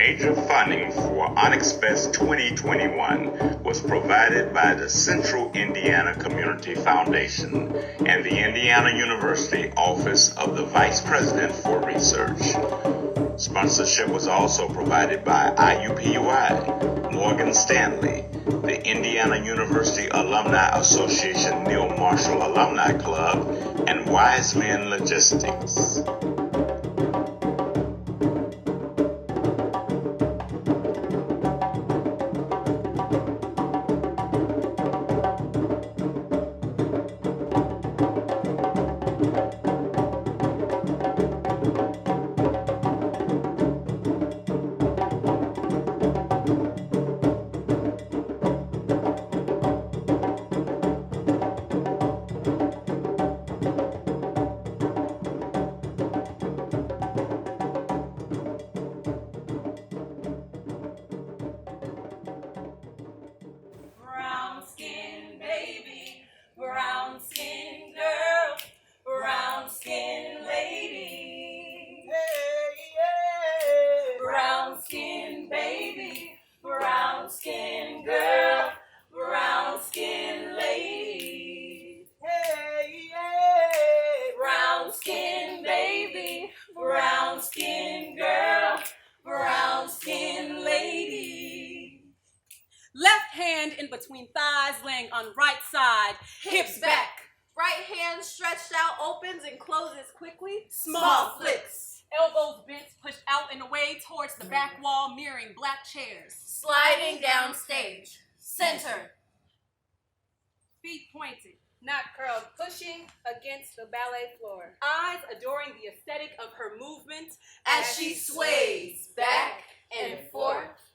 Major funding for OnyxFest 2021 was provided by the Central Indiana Community Foundation and the Indiana University Office of the Vice President for Research. Sponsorship was also provided by IUPUI, Morgan Stanley, the Indiana University Alumni Association Neil Marshall Alumni Club, and Wise Men Logistics. Between thighs, laying on right side, hips back. Right hand stretched out, opens and closes quickly. Small flicks. Elbows bent, pushed out and away towards the back wall, mirroring black chairs. Sliding down stage. Center. Feet pointed. Not curled, pushing against the ballet floor. Eyes adoring the aesthetic of her movement as she sways back and forth.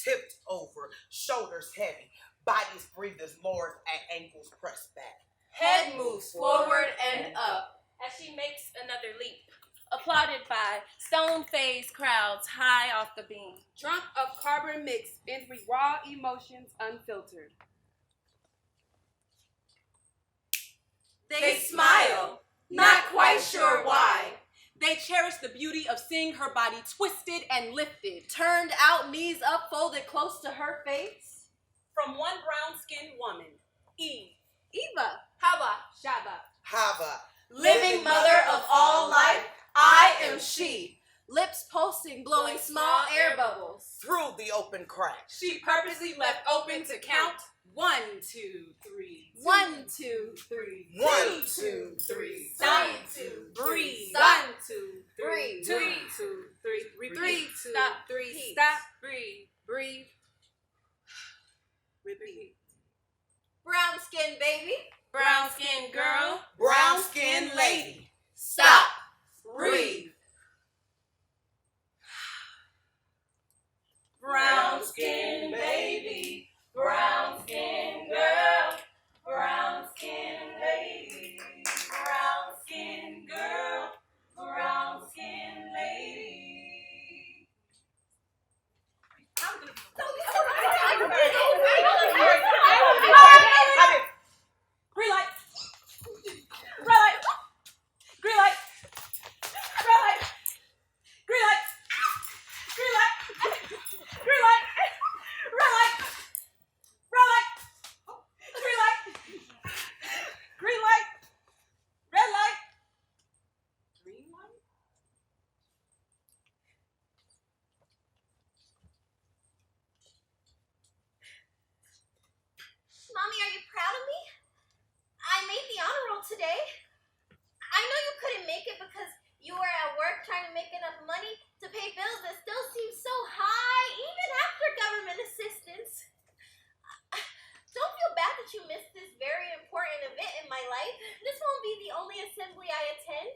Tipped over, shoulders heavy, bodies breathers lowered and ankles pressed back. Head moves forward and up as she makes another leap. Applauded by stone-faced crowds high off the beam. Drunk of carbon mixed in with raw emotions unfiltered. They smile, not quite sure why. They cherish the beauty of seeing her body twisted and lifted. Turned out, knees up, folded close to her face. From one brown-skinned woman, Eve. Eva. Hava. Shaba. Hava. Living mother of all life, I am she. Lips pulsing, blowing small air bubbles. Through the open crack. She purposely left open to count 1, 2, 3. 1, 2, 3. 1, 2, 3. Sign 2, breathe. Sign 2, 3. 2, 2, 3. 3, 2, Stop. 3. Stop. Breathe. Breathe. Repeat. Brown skin baby. Brown skin girl. Brown skin lady. Stop. Breathe. Brown skin baby. Brown skin girl. Brown skin lady. Brown skin girl. Brown skin lady. Green light. Red light. Green light. Red light. Green light. Green light. Green light. Red light. Red light. Green light. Green light. Red light. Green light. Mommy, are you proud of me? I made the honor roll today. I know you couldn't make it because you were at work trying to make enough money to pay bills that still seem so high, even after government assistance. Don't feel bad that you missed this very important event in my life. This won't be the only assembly I attend.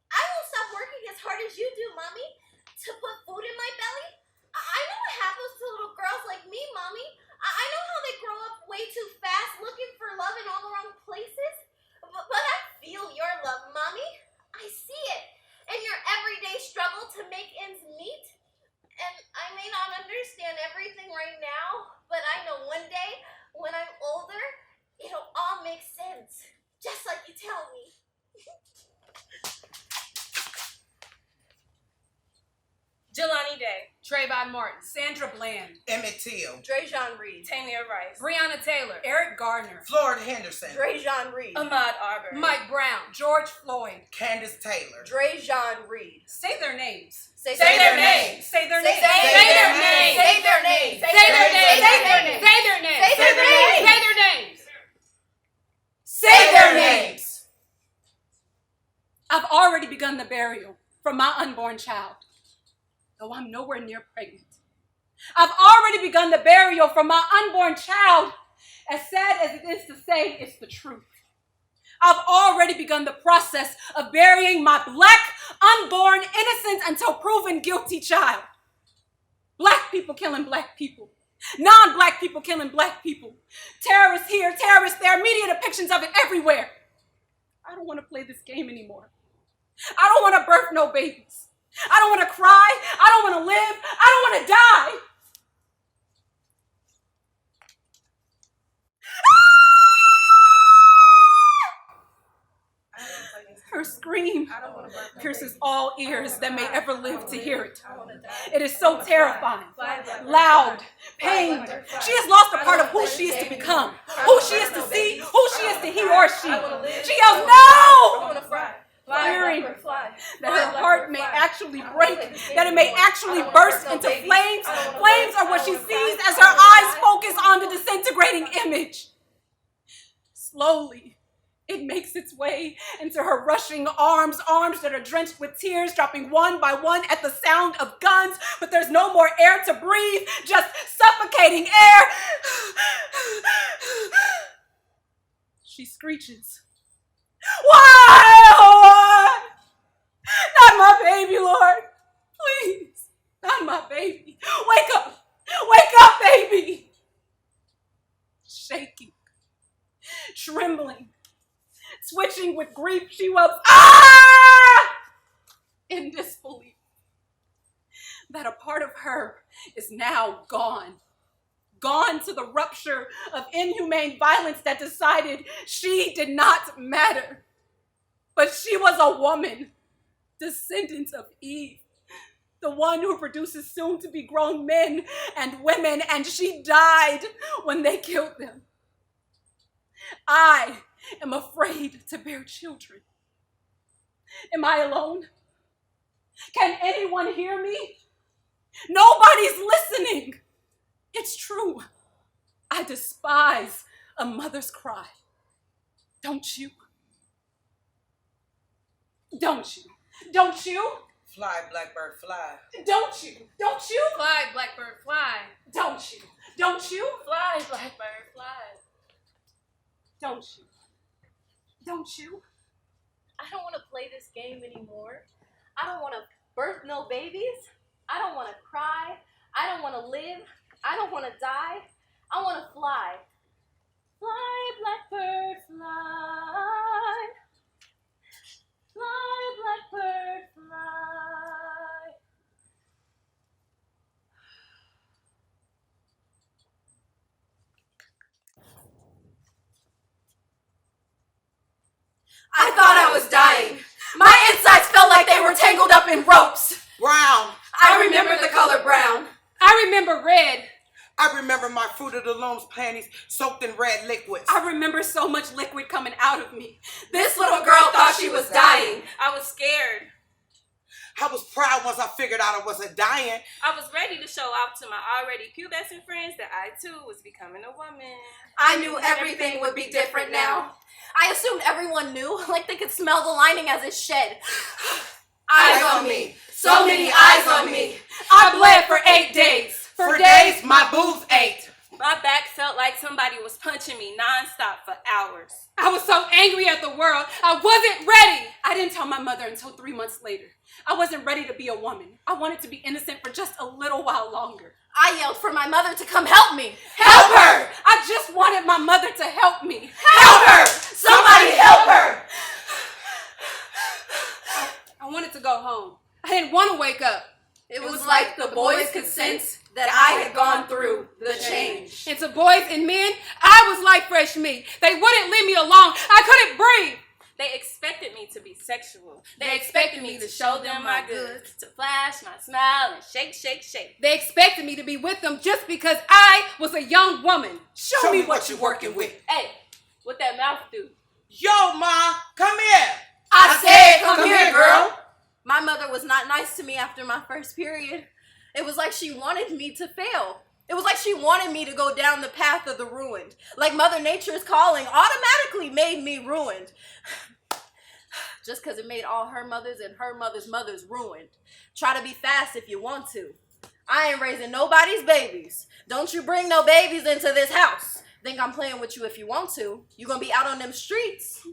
I won't stop working as hard as you do, Mommy, to put food in my belly. I know what happens to little girls like me, Mommy. I know how they grow up way too fast, looking for love in all the wrong places. But I feel your love, Mommy. I see it. And your everyday struggle to make ends meet. And I may not understand everything right now, but I know one day, when I'm older, it'll all make sense. Just like you tell me. Jelani Day. Trayvon Martin, Sandra Bland, Emmett Till, Drejon Reed, Tamia Rice, Breonna Taylor, Eric Gardner, Florida Henderson, Drejon Reed, Ahmaud Arbery, Mike Brown, George Floyd. Candace Taylor. Drejon Reed. Say their names. Say their names. Say their Say names. their names. Say their names. Say their names. Say their names. Say their names. Say their names. Say their names. Say their names. I've already begun the burial for my unborn child, though I'm nowhere near pregnant. I've already begun the burial for my unborn child. As sad as it is to say, it's the truth. I've already begun the process of burying my black, unborn, innocent until proven guilty child. Black people killing black people. Non-black people killing black people. Terrorists here, terrorists there, media depictions of it everywhere. I don't want to play this game anymore. I don't want to birth no babies. I don't want to cry. I don't want to live. I don't want to die. Her scream pierces all ears that may ever live to hear it. It is so terrifying, loud, pained. She has lost a part of who she is to become, who she is to see, who she is to he or she. She yells, no! Fearing that her heart may actually break, that it may actually burst into flames. Flames are what she sees as her eyes focus on the disintegrating image. Slowly, it makes its way into her rushing arms that are drenched with tears, dropping one by one at the sound of guns, but there's no more air to breathe, just suffocating air. She screeches, why? Not my baby, Lord. Please, not my baby. Wake up, baby. Shaking, trembling, switching with grief, she was in disbelief that a part of her is now gone. Gone to the rupture of inhumane violence that decided she did not matter. But she was a woman, descendant of Eve, the one who produces soon-to-be grown men and women, and she died when they killed them. I am afraid to bear children. Am I alone? Can anyone hear me? Nobody's listening. It's true. I despise a mother's cry. Don't you? Don't you? Don't you? Fly, Blackbird, fly. Don't you? Don't you? Fly, Blackbird, fly. Don't you? Don't you? Fly, Blackbird, fly. Don't you? Don't you? I don't want to play this game anymore. I don't want to birth no babies. I don't want to cry. I don't want to live. I don't want to die. I want to fly. Fly, Blackbird, fly. Fly, Blackbird, fly. I thought I was dying. My insides felt like they were tangled up in ropes. Brown. I remember the color brown. I remember red. I remember my Fruit of the Loom's panties soaked in red liquids. I remember so much liquid coming out of me. This little girl thought she was dying. I was scared. I was proud once I figured out I wasn't dying. I was ready to show off to my already pubescent friends that I too was becoming a woman. I knew everything would be different now. I assumed everyone knew, like they could smell the lining as it shed. Eyes on me. So many eyes on me. I bled for 8 days. For days, my boobs ached. My back felt like somebody was punching me nonstop for hours. I was so angry at the world. I wasn't ready. I didn't tell my mother until 3 months later. I wasn't ready to be a woman. I wanted to be innocent for just a little while longer. I yelled for my mother to come help me. Help her! I just wanted my mother to help me. Help her! Somebody help her! I wanted to go home. I didn't want to wake up. It was like the boys could sense that I had gone through the change. And to boys and men, I was like fresh meat. They wouldn't leave me alone. I couldn't breathe. They expected me to be sexual. They expected me to show them my goods, to flash my smile and shake, shake, shake. They expected me to be with them just because I was a young woman. Show me what you're working with. Hey, what that mouth do? Yo, Ma, come here. I said, come here, girl. My mother was not nice to me after my first period. It was like she wanted me to fail. It was like she wanted me to go down the path of the ruined. Like Mother Nature's calling automatically made me ruined. Just because it made all her mothers and her mother's mothers ruined. Try to be fast if you want to. I ain't raising nobody's babies. Don't you bring no babies into this house. Think I'm playing with you if you want to. You gonna be out on them streets.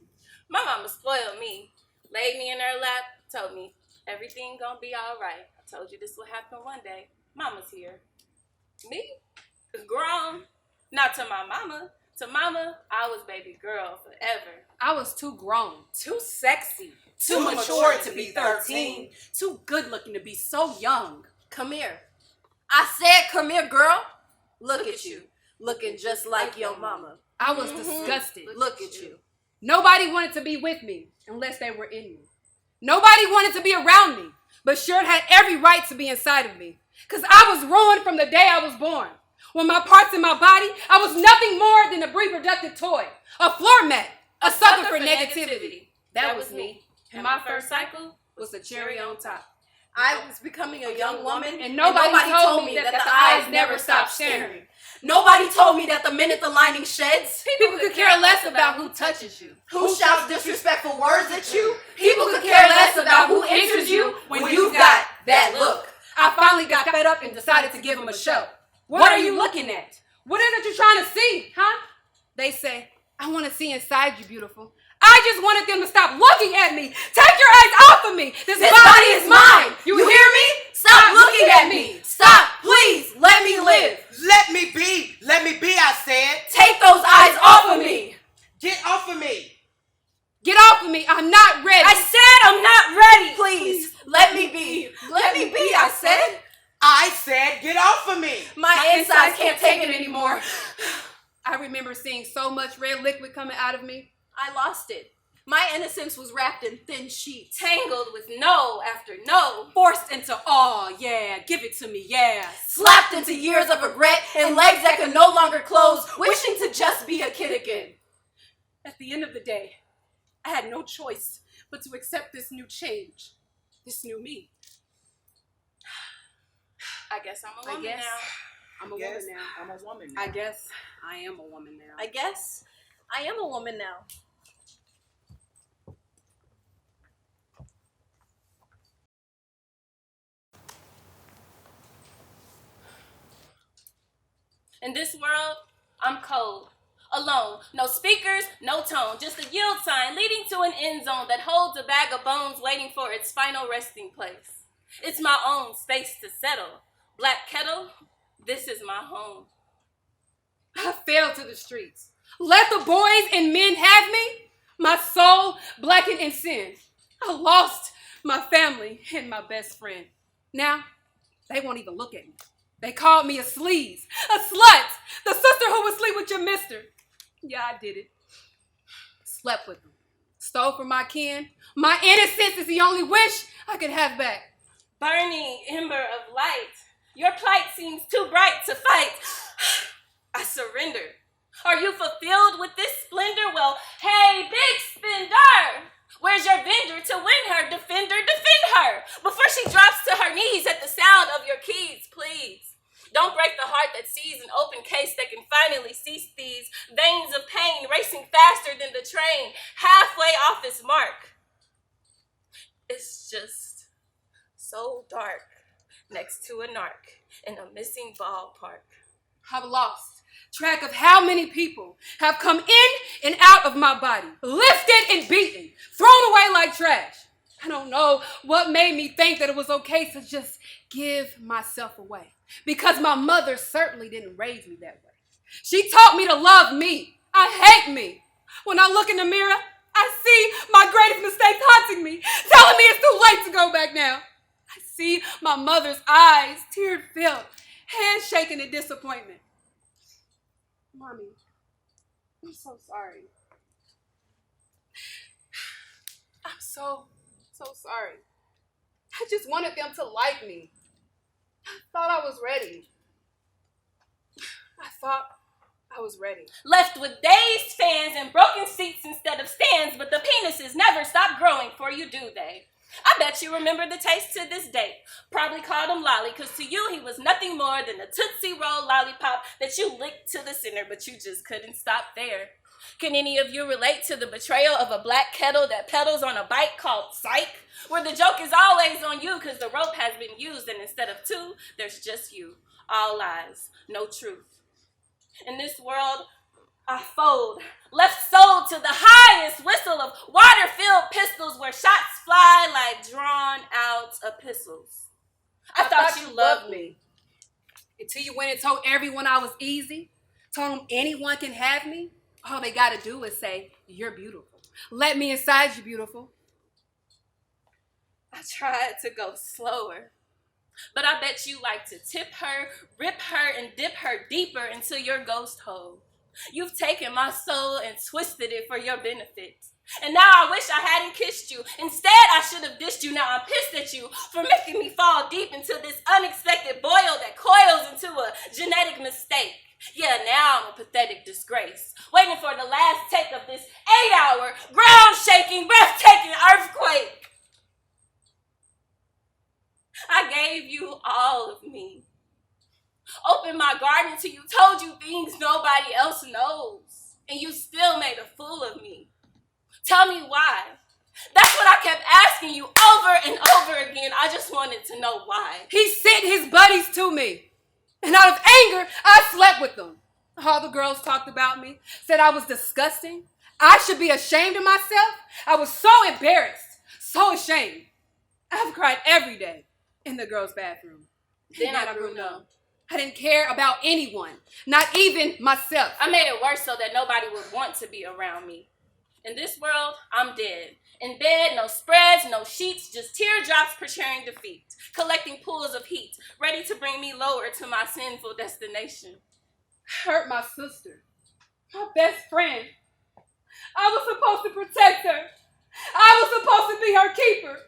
My mama spoiled me. Laid me in her lap, told me everything gonna be all right. I told you this will happen one day. Mama's here. Me? Grown. Not to my mama. To mama, I was baby girl forever. I was too grown, Too sexy. too mature to be 13, too good looking to be so young. Come here. I said, come here, girl. Look at you. Looking just like your mama. I was disgusted. Look at you. Nobody wanted to be with me unless they were in me. Nobody wanted to be around me, but sure had every right to be inside of me. Because I was ruined from the day I was born. When my parts in my body, I was nothing more than a reproductive toy, a floor mat, a sucker for negativity. That was me. And my first cycle was a cherry on top. I was becoming a young woman, And nobody told me that the eyes never stop staring. Nobody told me that the minute the lining sheds, People could care less about who touches you. who shouts disrespectful words at you, people could care less about who enters you when you've got that look. I finally got fed up and decided to give them a show. What are you looking at? What is it you're trying to see, huh? They say, I want to see inside you, beautiful. I just wanted them to stop looking at me. Take your eyes off of me. This body is mine. You hear me? Stop looking at me. Stop, please. Let me live. Let me be. Let me be, I said. Take those eyes off of me. Get off of me. Get off of me. I'm not ready. I said I'm not ready. Please, let me be. Let me be, I said. I said, get off of me. My insides can't take it anymore. I remember seeing so much red liquid coming out of me. I lost it. My innocence was wrapped in thin sheets. Tangled with no after no. Forced into, oh, yeah, give it to me, yeah. Slapped into years of regret and legs that could no longer close, wishing to just be a kid again. At the end of the day, I had no choice but to accept this new change, this new me. I guess I'm a woman now. I'm a woman now. I'm a woman now. I guess I am a woman now. I guess I am a woman now. In this world, I'm cold. Alone. No speakers, no tone. Just a yield sign leading to an end zone that holds a bag of bones waiting for its final resting place. It's my own space to settle. Black kettle, this is my home. I fell to the streets. Let the boys and men have me. My soul blackened in sin. I lost my family and my best friend. Now, they won't even look at me. They called me a sleaze, a slut, the sister who would sleep with your mister. Yeah, I did it. Slept with them. Stole from my kin. My innocence is the only wish I could have back. Burning ember of light. Your plight seems too bright to fight. I surrender. Are you fulfilled with this splendor? Well, hey, big spender. Where's your vendor to win her? Defender, defend her. Before she drops to her knees at the sound of your keys, please. Don't break the heart that sees an open case that can finally cease these veins of pain racing faster than the train, halfway off its mark. It's just so dark next to a narc in a missing ballpark. I've lost track of how many people have come in and out of my body, lifted and beaten, thrown away like trash. I don't know what made me think that it was okay to just give myself away, because my mother certainly didn't raise me that way. She taught me to love me. I hate me. When I look in the mirror, I see my greatest mistakes haunting me, telling me it's too late to go back now. I see my mother's eyes, tear-filled, hands shaking in disappointment. Mommy, I'm so sorry. I'm so so sorry. I just wanted them to like me. I thought I was ready. Left with dazed fans and broken seats instead of stands, but the penises never stop growing for you, do they? I bet you remember the taste to this day. Probably called him Lolly, because to you he was nothing more than a Tootsie Roll lollipop that you licked to the center, but you just couldn't stop there. Can any of you relate to the betrayal of a black kettle that pedals on a bike called Psych? Where the joke is always on you because the rope has been used, and instead of two, there's just you. All lies, no truth. In this world, I fold, left sold to the highest whistle of water-filled pistols where shots fly like drawn-out epistles. I thought you loved me. Until you went and told everyone I was easy, told them anyone can have me. All they gotta do is say, you're beautiful. Let me inside you, beautiful. I tried to go slower, but I bet you like to tip her, rip her, and dip her deeper into your ghost hole. You've taken my soul and twisted it for your benefit. And now I wish I hadn't kissed you. Instead, I should have dished you. Now I'm pissed at you for making me fall deep into this unexpected boil that coils into a genetic mistake. Yeah, now I'm a pathetic disgrace, waiting for the last take of this 8-hour, ground-shaking, breathtaking earthquake. I gave you all of me. Opened my garden to you, told you things nobody else knows, and you still made a fool of me. Tell me why. That's what I kept asking you over and over again. I just wanted to know why. He sent his buddies to me, and out of anger, I slept with them. All the girls talked about me, said I was disgusting. I should be ashamed of myself. I was so embarrassed, so ashamed. I've cried every day in the girls' bathroom. Then I grew numb. I didn't care about anyone, not even myself. I made it worse so that nobody would want to be around me. In this world, I'm dead. In bed, no spreads, no sheets, just teardrops portraying defeat, collecting pools of heat, ready to bring me lower to my sinful destination. I hurt my sister, my best friend. I was supposed to protect her. I was supposed to be her keeper.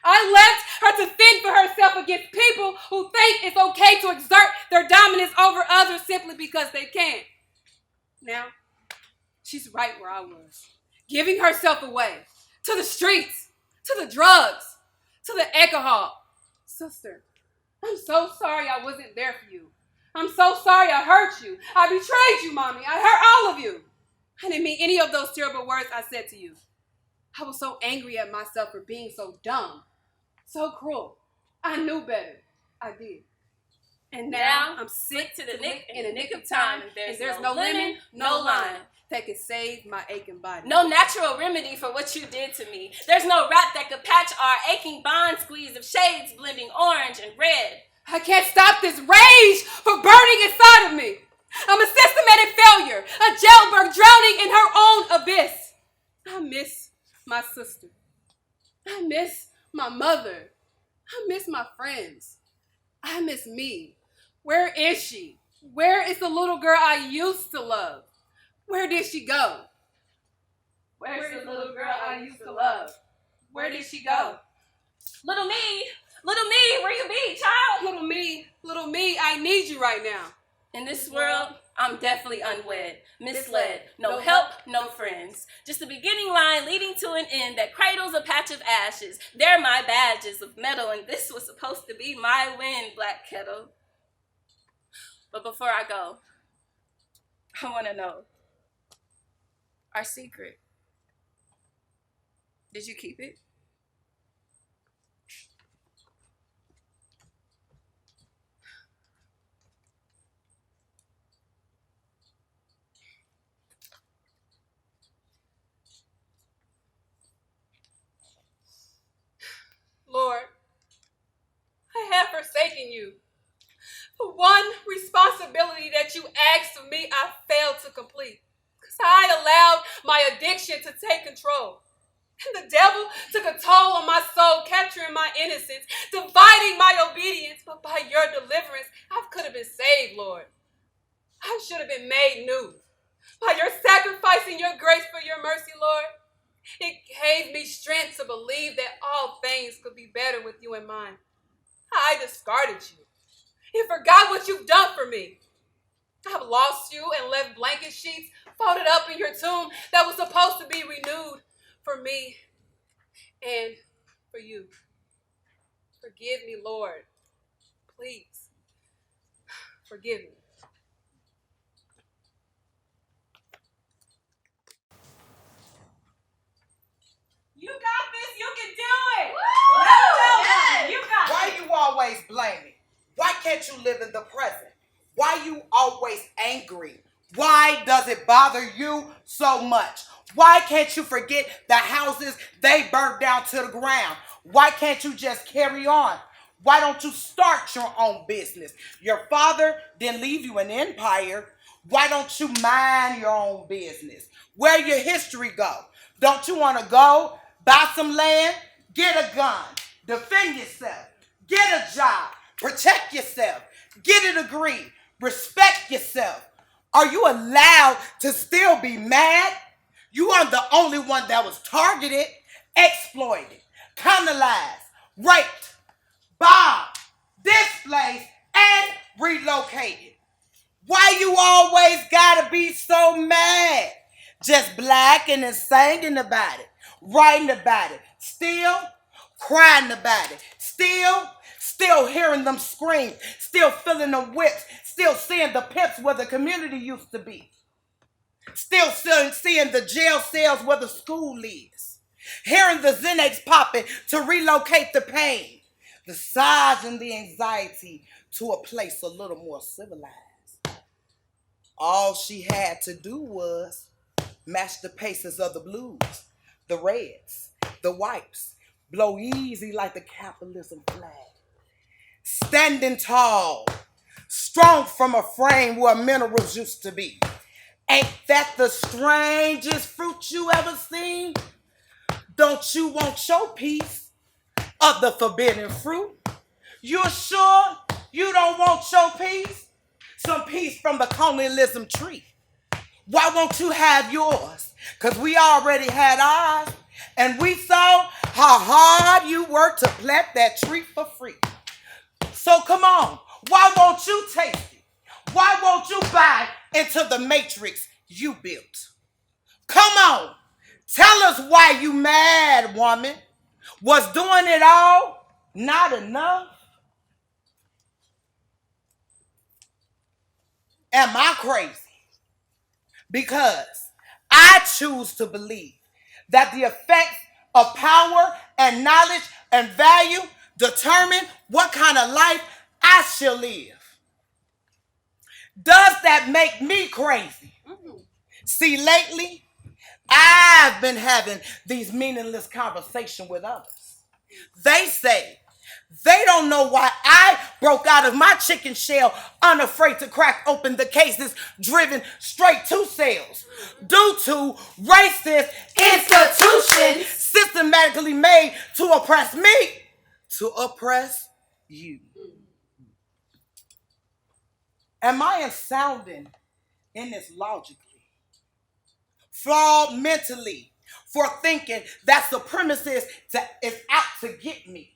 I left her to fend for herself against people who think it's okay to exert their dominance over others simply because they can. Now, she's right where I was, giving herself away to the streets, to the drugs, to the alcohol. Sister, I'm so sorry I wasn't there for you. I'm so sorry I hurt you. I betrayed you, Mommy. I hurt all of you. I didn't mean any of those terrible words I said to you. I was so angry at myself for being so dumb, so cruel. I knew better. I did. And now I'm sick to the nick in the nick of time, and there's no lemon, no lime that could save my aching body. No natural remedy for what you did to me. There's no wrap that could patch our aching bond squeeze of shades blending orange and red. I can't stop this rage from burning inside of me. I'm a systematic failure, a jailbird drowning in her own abyss. I miss my sister. I miss my mother. I miss my friends. I miss me. Where is she? Where is the little girl I used to love? Where did she go? Where's the little girl I used to love? Where did she go? Little me, where you be, child? Little me, I need you right now. In this world, I'm definitely unwed, misled, no help, no friends. Just a beginning line leading to an end that cradles a patch of ashes. They're my badges of metal, and this was supposed to be my win, Black Kettle. But before I go, I want to know, our secret, did you keep it? Lord, I have forsaken you. The one responsibility that you asked of me, I failed to complete. Because I allowed my addiction to take control. And the devil took a toll on my soul, capturing my innocence, dividing my obedience. But by your deliverance, I could have been saved, Lord. I should have been made new. By your sacrificing your grace for your mercy, Lord, It gave me strength to believe that all things could be better with you in mind. I discarded you and forgot what you've done for me. I've lost you and left blanket sheets folded up in your tomb that was supposed to be renewed for me and for you. Forgive me, Lord. Please, forgive me. You got this. You can do it. Woo! Yes. You got Why it. you always blaming? Why can't you live in the present? Why you always angry? Why does it bother you so much? Why can't you forget the houses they burned down to the ground? Why can't you just carry on? Why don't you start your own business? Your father didn't leave you an empire. Why don't you mind your own business? Where your history go? Don't you want to go buy some land, get a gun, defend yourself, get a job, protect yourself, get a degree, respect yourself? Are you allowed to still be mad? You are the only one that was targeted, exploited, criminalized, raped, bombed, displaced, and relocated. Why you always gotta be so mad? Just blacking and singing about it, writing about it, still crying about it, still hearing them scream, still feeling the whips, still seeing the pimps where the community used to be, still seeing the jail cells where the school is, hearing the Xanax popping to relocate the pain, the sighs and the anxiety to a place a little more civilized. All she had to do was match the paces of the blues, the reds, the whites, blow easy like the capitalism flag. Standing tall, strong from a frame where minerals used to be. Ain't that the strangest fruit you ever seen? Don't you want your piece of the forbidden fruit? You're sure you don't want your piece? Some piece from the colonialism tree. Why won't you have yours? Because we already had ours. And we saw how hard you worked to plant that tree for free. So come on. Why won't you taste it? Why won't you buy into the matrix you built? Come on. Tell us why you mad, woman. Was doing it all not enough? Am I crazy? Because I choose to believe that the effects of power and knowledge and value determine what kind of life I shall live. Does that make me crazy? See, lately, I've been having these meaningless conversations with others. They say they don't know why I broke out of my chicken shell unafraid to crack open the cases driven straight to cells due to racist institutions systematically made to oppress me, to oppress you. Am I sounding in this logically? Flawed mentally for thinking that supremacist is out to get me.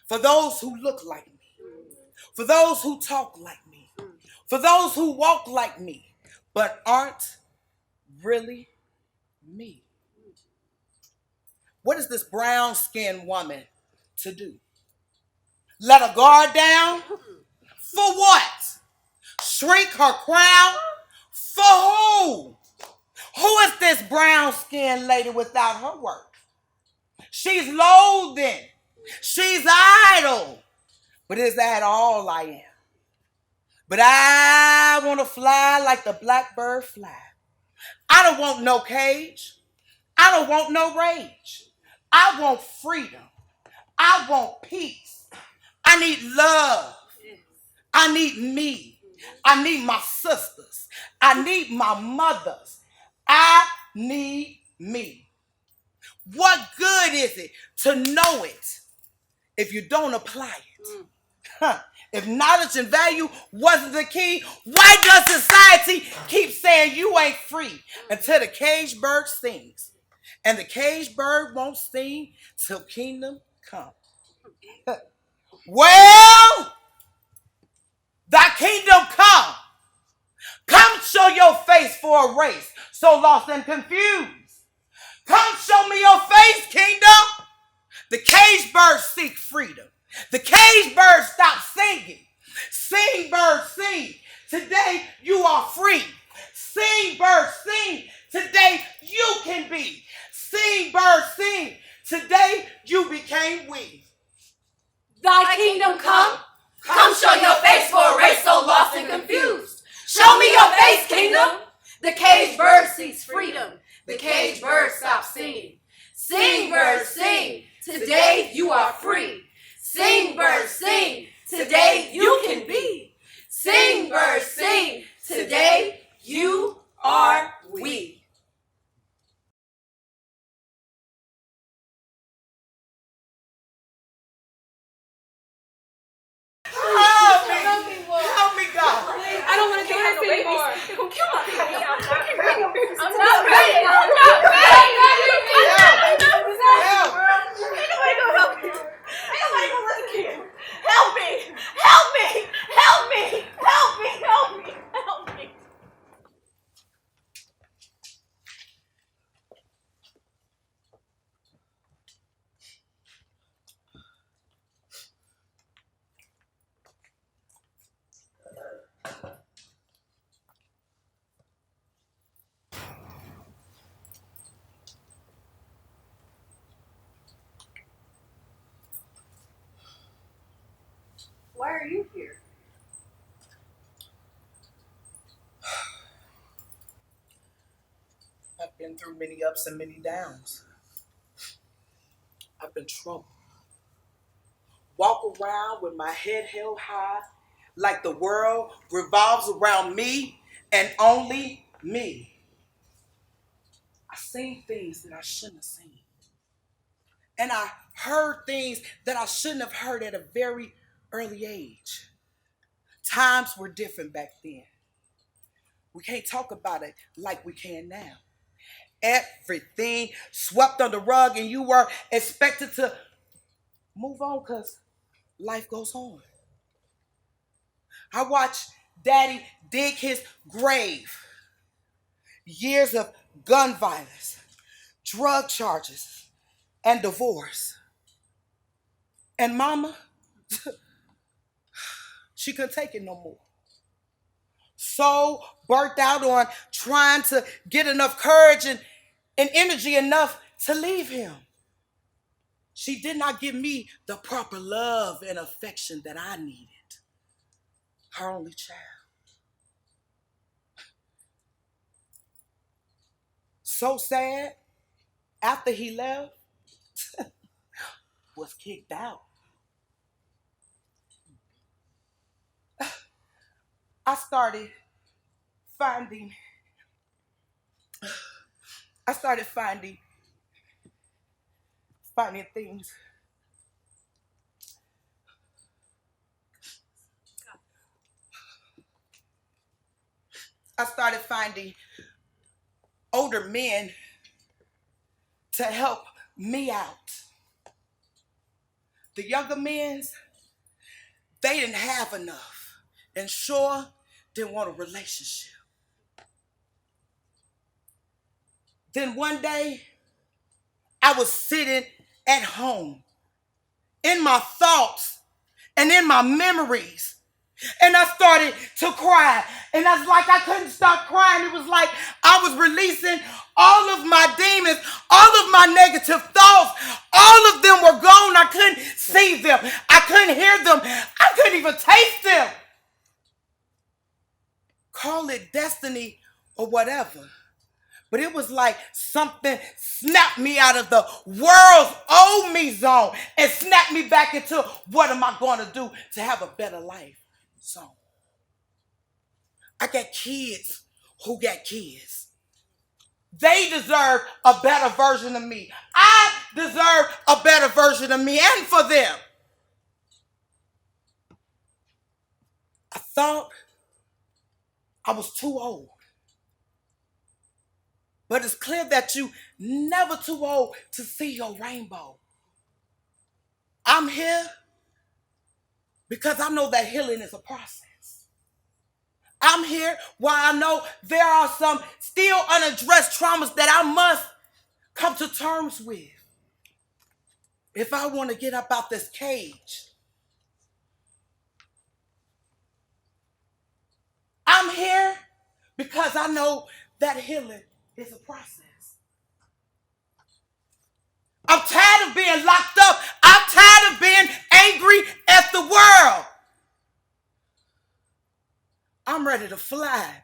For those who look like me, for those who talk like me, for those who walk like me, but aren't really me. What is this brown-skinned woman to do? Let her guard down? For what? Shrink her crown? For who? Who is this brown-skinned lady without her work? She's loathing. She's idle. But is that all I am? But I want to fly like the Blackbird fly. I don't want no cage. I don't want no rage. I want freedom. I want peace. I need love. I need me. I need my sisters. I need my mothers. I need me. What good is it to know it if you don't apply it? If knowledge and value wasn't the key, why does society keep saying you ain't free until the cage bird sings And the caged bird won't sing till kingdom come. Well, thy kingdom come. Come show your face for a race so lost and confused. Come show me your face, kingdom. The caged birds seek freedom. The caged birds stop singing. Sing, birds, sing. Today you are free. Sing, birds, sing. Today you can be. Sing, birds, sing. Today you became we. Thy kingdom come. Come show your face for a race so lost and confused. Show me your face, kingdom. The caged bird seeks freedom. The caged bird stops singing. Sing, birds, sing. Today you are free. Sing, birds, sing. Today you can be. Sing, birds, sing. Today you are we. Help me, God. I don't want to do this anymore. They're going to kill my baby. I'm not ready. I'm not ready. Help. Ain't nobody gonna help you. Ain't nobody gonna listen to you. Help me. Help me. Help me. Help me. Help me. Help me. Why are you here? I've been through many ups and many downs. I've been troubled. Walk around with my head held high like the world revolves around me and only me. I seen things that I shouldn't have seen. And I heard things that I shouldn't have heard at a very early age. Times were different back then. We can't talk about it like we can now. Everything swept on the rug and you were expected to move on because life goes on. I watched Daddy dig his grave. Years of gun violence, drug charges, and divorce. And Mama, she couldn't take it no more. So burnt out on trying to get enough courage and energy enough to leave him. She did not give me the proper love and affection that I needed. Her only child. So sad, after he left, was kicked out. I started finding things. I started finding older men to help me out. The younger men, they didn't have enough and sure didn't want a relationship. Then one day, I was sitting at home in my thoughts and in my memories. And I started to cry. And I was like, I couldn't stop crying. It was like I was releasing all of my demons, all of my negative thoughts. All of them were gone. I couldn't see them. I couldn't hear them. I couldn't even taste them. Call it destiny or whatever. But it was like something snapped me out of the world's old me zone and snapped me back into what am I going to do to have a better life zone. I got kids who got kids. They deserve a better version of me. I deserve a better version of me and for them. I thought I was too old. But it's clear that you never too old to see your rainbow. I'm here because I know that healing is a process. I'm here while I know there are some still unaddressed traumas that I must come to terms with if I want to get up out this cage. I'm here because I know that healing is a process. I'm tired of being locked up. I'm tired of being angry at the world. I'm ready to fly.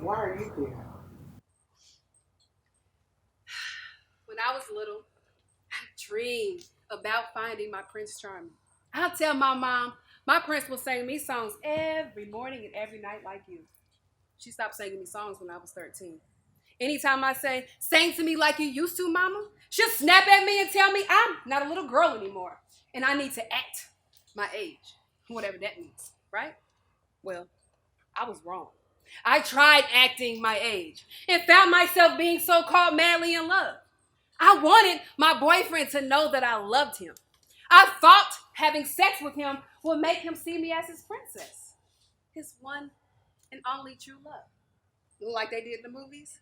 Why are you here? When I was little, I dreamed about finding my Prince Charming. I'll tell my mom, my prince will sing me songs every morning and every night like you. She stopped singing me songs when I was 13. Anytime I say, sing to me like you used to, mama, she'll snap at me and tell me I'm not a little girl anymore and I need to act my age, whatever that means, right? Well, I was wrong. I tried acting my age and found myself being so-called madly in love. I wanted my boyfriend to know that I loved him. I thought having sex with him would make him see me as his princess, his one and only true love. Like they did in the movies.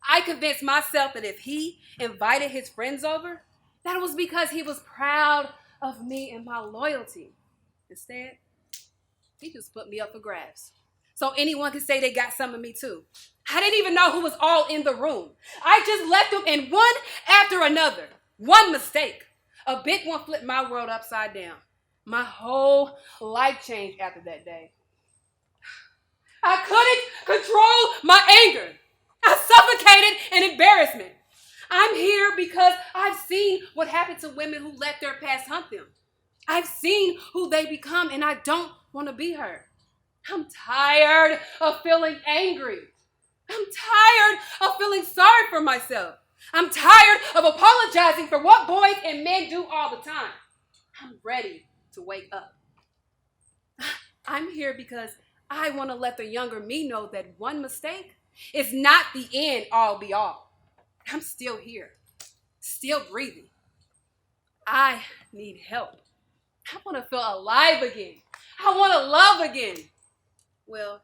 I convinced myself that if he invited his friends over, that it was because he was proud of me and my loyalty. Instead, he just put me up for grabs. So anyone could say they got some of me too. I didn't even know who was all in the room. I just left them in one after another. One mistake. A big one flipped my world upside down. My whole life changed after that day. I couldn't control my anger. I suffocated in embarrassment. I'm here because I've seen what happened to women who let their past hunt them. I've seen who they become, and I don't want to be her. I'm tired of feeling angry. I'm tired of feeling sorry for myself. I'm tired of apologizing for what boys and men do all the time. I'm ready to wake up. I'm here because I want to let the younger me know that one mistake is not the end all be all. I'm still here, still breathing. I need help. I want to feel alive again. I want to love again. Well,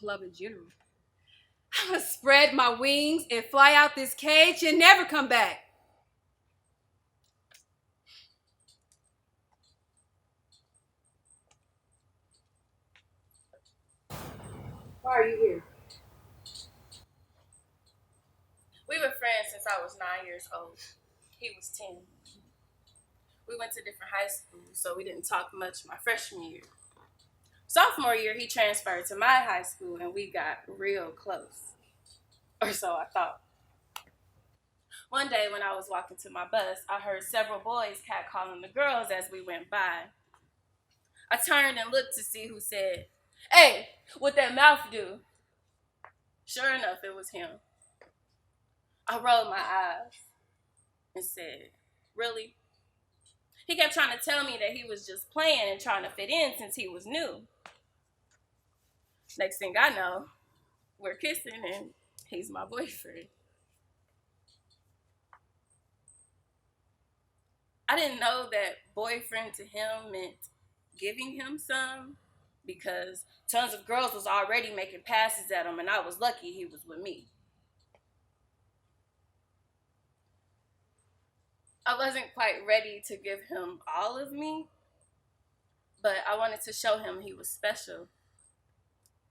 love in general. I'm going to spread my wings and fly out this cage and never come back. Why are you here? We were friends since I was 9 years old. He was 10. We went to different high schools, so we didn't talk much my freshman year. Sophomore year, he transferred to my high school, and we got real close. Or so I thought. One day when I was walking to my bus, I heard several boys catcalling the girls as we went by. I turned and looked to see who said, "Hey, what that mouth do?" Sure enough, it was him. I rolled my eyes and said, "Really?" He kept trying to tell me that he was just playing and trying to fit in since he was new. Next thing I know, we're kissing and he's my boyfriend. I didn't know that boyfriend to him meant giving him some, because tons of girls was already making passes at him and I was lucky he was with me. I wasn't quite ready to give him all of me, but I wanted to show him he was special.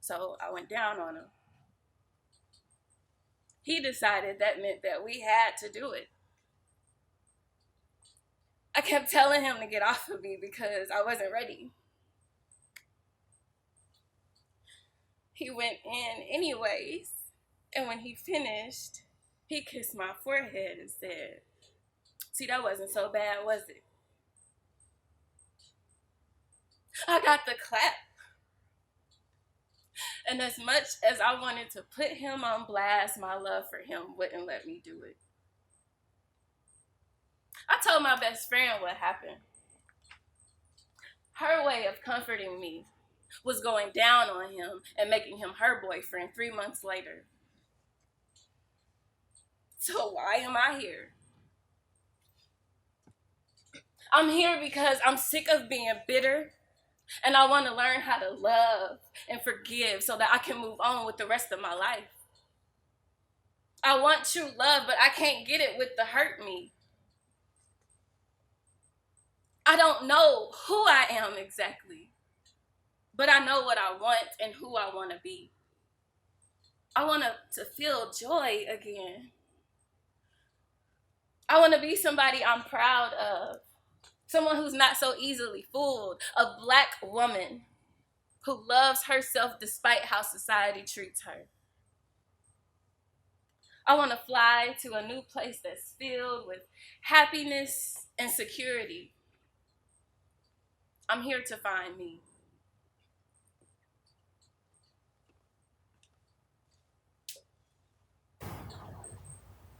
So I went down on him. He decided that meant that we had to do it. I kept telling him to get off of me because I wasn't ready. He went in anyways, and when he finished, he kissed my forehead and said, "See, that wasn't so bad, was it?" I got the clap. And as much as I wanted to put him on blast, my love for him wouldn't let me do it. I told my best friend what happened. Her way of comforting me was going down on him and making him her boyfriend 3 months later. So why am I here? I'm here because I'm sick of being bitter, and I want to learn how to love and forgive so that I can move on with the rest of my life. I want true love, but I can't get it with the hurt me. I don't know who I am exactly, but I know what I want and who I want to be. I want to feel joy again. I want to be somebody I'm proud of, someone who's not so easily fooled, a Black woman who loves herself despite how society treats her. I want to fly to a new place that's filled with happiness and security. I'm here to find me.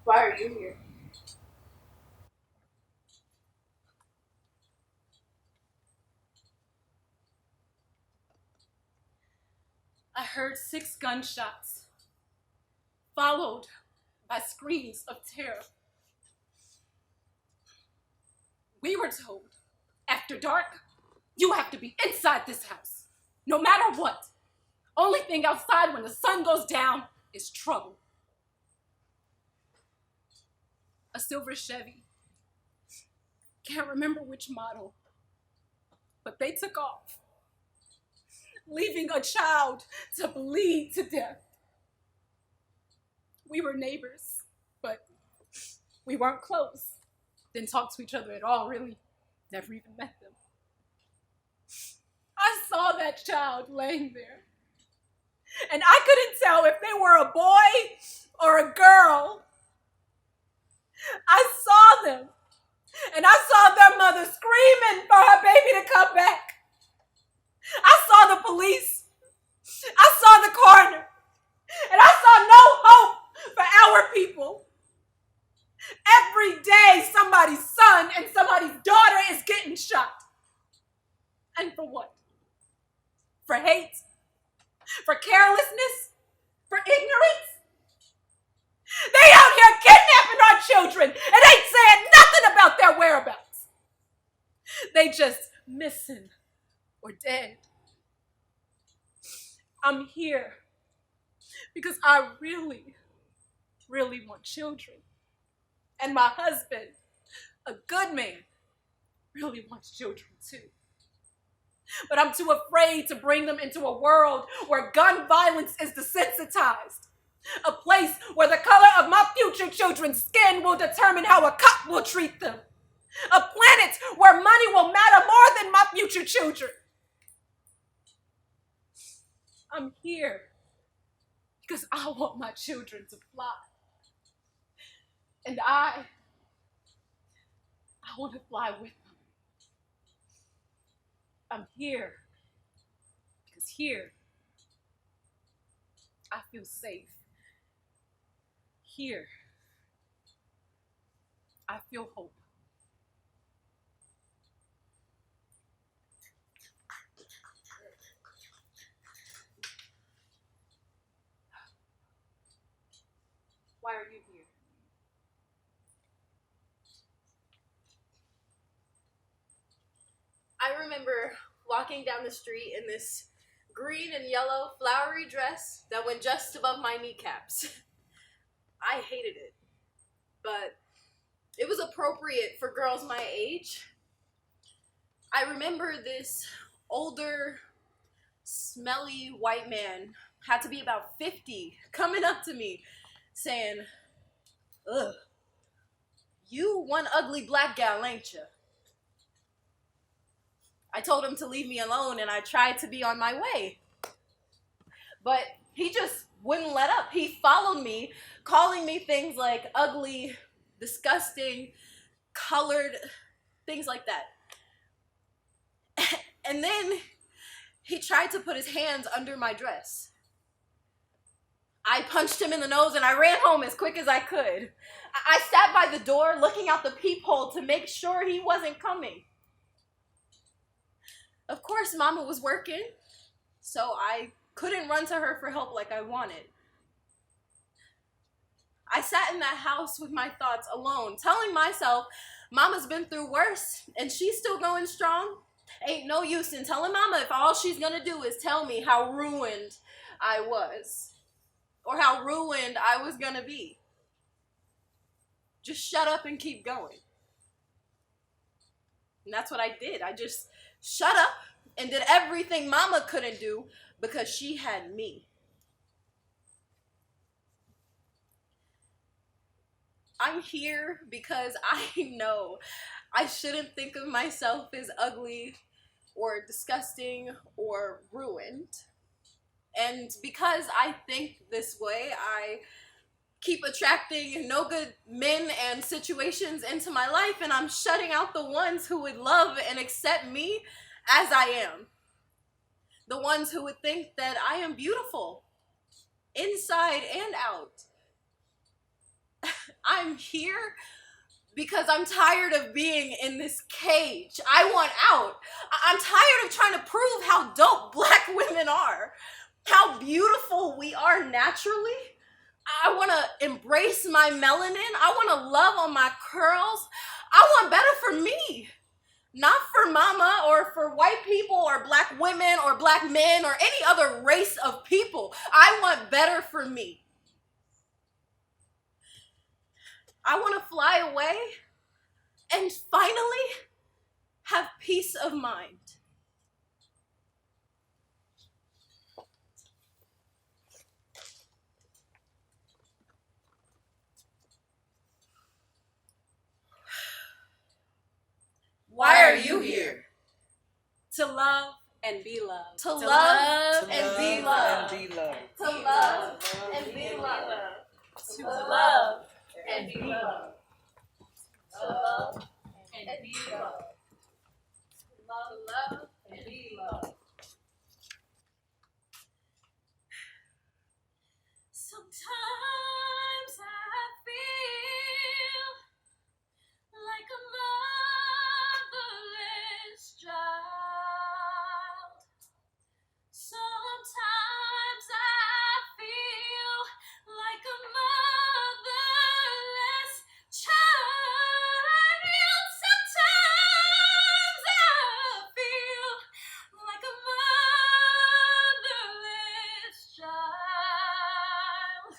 Why are you here? I heard 6 gunshots, followed by screams of terror. We were told, after dark, you have to be inside this house, no matter what. Only thing outside when the sun goes down is trouble. A silver Chevy. Can't remember which model, but they took off, leaving a child to bleed to death. We were neighbors, but we weren't close. Didn't talk to each other at all, really. Never even met them. I saw that child laying there, and I couldn't tell if they were a boy or a girl. I saw them, and I saw their mother screaming for her baby to come back. I saw the police. I saw the coroner, and I saw no hope for our people. Every day, somebody's son and somebody's daughter is getting shot. And for what? For hate? For carelessness? For ignorance? They out here kidnapping our children and ain't saying nothing about their whereabouts. They just missing or dead. I'm here because I really, really want children. And my husband, a good man, really wants children too. But I'm too afraid to bring them into a world where gun violence is desensitized. A place where the color of my future children's skin will determine how a cop will treat them. A planet where money will matter more than my future children. I'm here because I want my children to fly. And I want to fly with them. I'm here because here I feel safe. Here I feel hope. Why are you here? I remember walking down the street in this green and yellow flowery dress that went just above my kneecaps. I hated it, but it was appropriate for girls my age. I remember this older, smelly white man, had to be about 50, coming up to me saying, "Ugh, you one ugly Black gal, ain't ya?" I told him to leave me alone and I tried to be on my way. But he just wouldn't let up. He followed me, calling me things like ugly, disgusting, colored, things like that. And then he tried to put his hands under my dress. I punched him in the nose and I ran home as quick as I could. I sat by the door looking out the peephole to make sure he wasn't coming. Of course, Mama was working, so I couldn't run to her for help like I wanted. I sat in that house with my thoughts alone, telling myself, Mama's been through worse and she's still going strong. Ain't no use in telling Mama if all she's gonna do is tell me how ruined I was or how ruined I was gonna be. Just shut up and keep going. And that's what I did. I just shut up and did everything Mama couldn't do because she had me. I'm here because I know I shouldn't think of myself as ugly or disgusting or ruined. And because I think this way, I keep attracting no good men and situations into my life, and I'm shutting out the ones who would love and accept me as I am. The ones who would think that I am beautiful, inside and out. I'm here because I'm tired of being in this cage. I want out. I'm tired of trying to prove how dope Black women are, how beautiful we are naturally. I want to embrace my melanin. I want to love on my curls. I want better for me, not for Mama or for white people or Black women or Black men or any other race of people. I want better for me. I want to fly away and finally have peace of mind. Why are you here? To love and be loved. To love and be loved. And be loved. To love and be loved. To love and be loved. To love and be loved. Love and be loved. Sometimes I feel like a motherless child. Sometimes I feel like a motherless child. Sometimes I feel like a motherless child.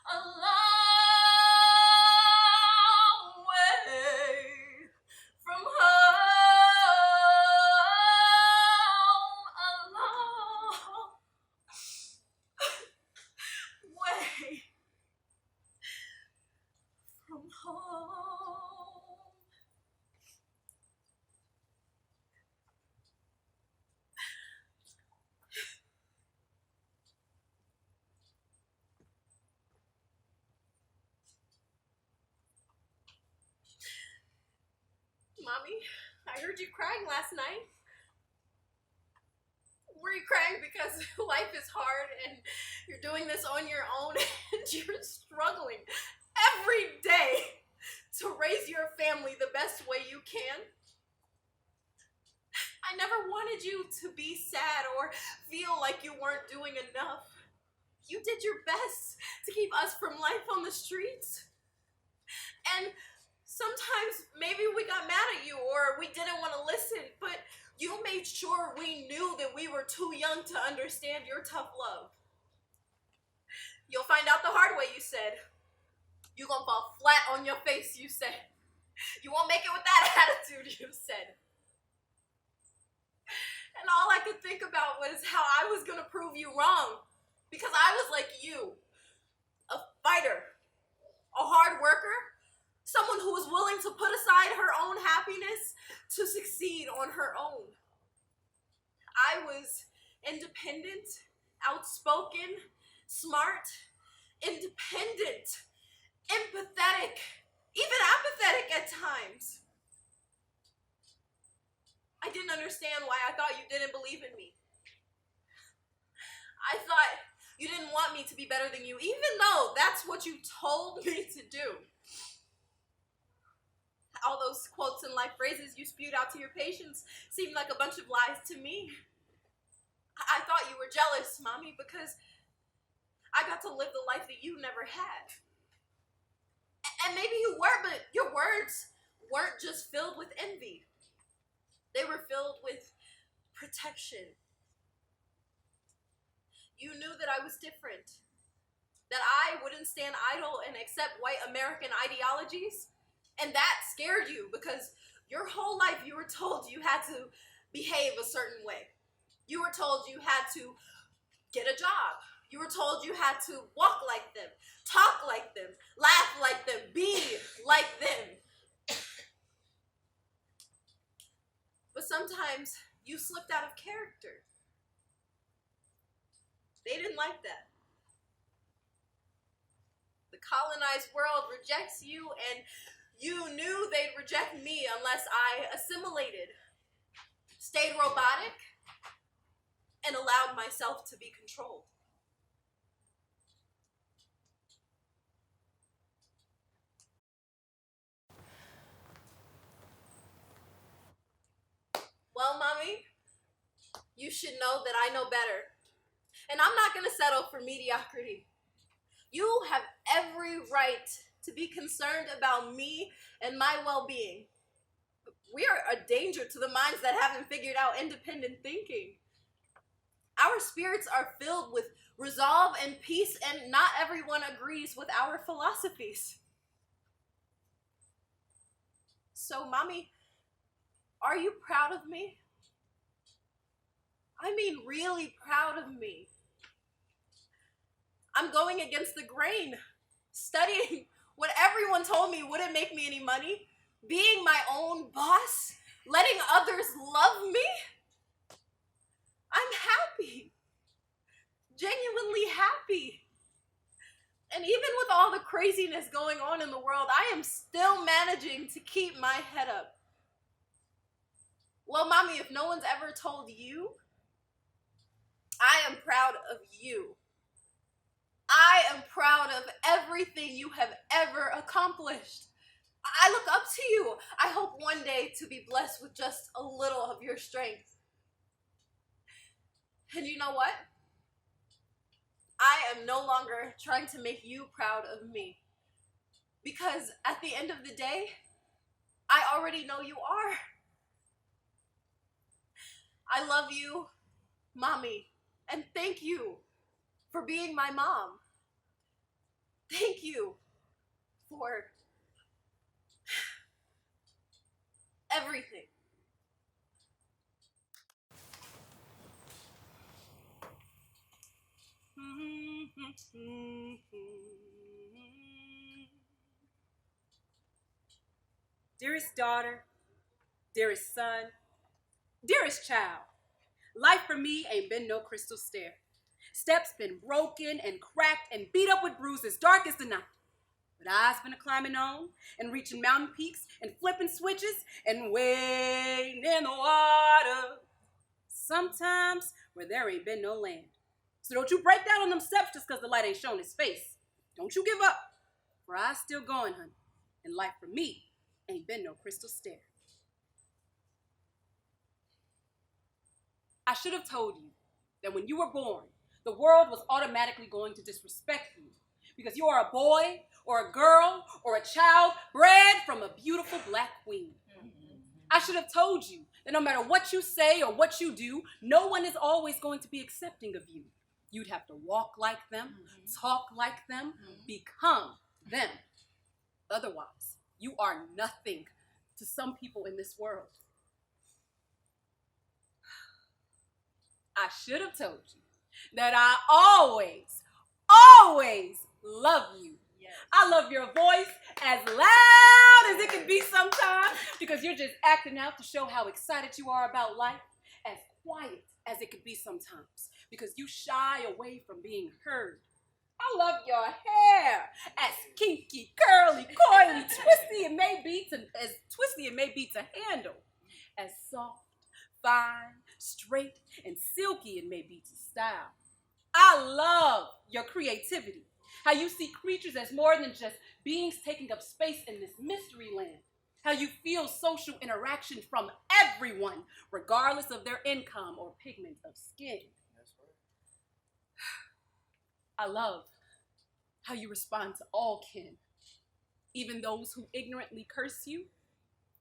A long way from home. A long way from home. Mommy, I heard you crying last night. Were you crying because life is hard and you're doing this on your own and you're struggling every day to raise your family the best way you can? I never wanted you to be sad or feel like you weren't doing enough. You did your best to keep us from life on the streets. And sometimes maybe we got mad at you or we didn't want to listen, but you made sure we knew that we were too young to understand your tough love. You'll find out the hard way, you said. You're gonna fall flat on your face, you said. You won't make it with that attitude, you said. And all I could think about was how I was gonna prove you wrong, because I was like you, a fighter, a hard worker, someone who was willing to put aside her own happiness to succeed on her own. I was independent, outspoken, smart, independent, empathetic, even apathetic at times. I didn't understand why I thought you didn't believe in me. I thought you didn't want me to be better than you, even though that's what you told me to do. All those quotes and life phrases you spewed out to your patients seemed like a bunch of lies to me. I thought you were jealous, Mommy, because I got to live the life that you never had. And maybe you were, but your words weren't just filled with envy. They were filled with protection. You knew that I was different, that I wouldn't stand idle and accept white American ideologies, and that scared you because your whole life you were told you had to behave a certain way. You were told you had to get a job. You were told you had to walk like them, talk like them, laugh like them, be like them. But sometimes you slipped out of character. They didn't like that. The colonized world rejects you, and you knew they'd reject me unless I assimilated, stayed robotic, and allowed myself to be controlled. Well, Mommy, you should know that I know better. And I'm not going to settle for mediocrity. You have every right to be concerned about me and my well-being. We are a danger to the minds that haven't figured out independent thinking. Our spirits are filled with resolve and peace, and not everyone agrees with our philosophies. So, Mommy, are you proud of me? I mean, really proud of me. I'm going against the grain, studying what everyone told me wouldn't make me any money, being my own boss, letting others love me. I'm happy, genuinely happy. And even with all the craziness going on in the world, I am still managing to keep my head up. Well, Mommy, if no one's ever told you, I am proud of you. I am proud of everything you have ever accomplished. I look up to you. I hope one day to be blessed with just a little of your strength. And you know what? I am no longer trying to make you proud of me. Because at the end of the day, I already know you are. I love you, Mommy, and thank you for being my mom. Thank you for everything. Dearest daughter, dearest son, dearest child, life for me ain't been no crystal stair. Steps been broken and cracked and beat up with bruises, dark as the night. But I's been a-climbing on and reaching mountain peaks and flipping switches and wading in the water. Sometimes where there ain't been no land. So don't you break down on them steps just because the light ain't shown its face. Don't you give up, for I's still going, honey. And life for me ain't been no crystal stair. I should have told you that when you were born, the world was automatically going to disrespect you because you are a boy or a girl or a child bred from a beautiful black queen. I should have told you that no matter what you say or what you do, no one is always going to be accepting of you. You'd have to walk like them, talk like them, become them. Otherwise, you are nothing to some people in this world. I should have told you that I always love you. Yes. I love your voice as loud as it can be sometimes because you're just acting out to show how excited you are about life, as quiet as it could be sometimes because you shy away from being heard. I love your hair, as kinky, curly, coily, twisty it may be to handle, as soft, fine, straight, and silky it may be to style. I love your creativity. How you see creatures as more than just beings taking up space in this mystery land. How you feel social interaction from everyone, regardless of their income or pigment of skin. I love how you respond to all kin, even those who ignorantly curse you,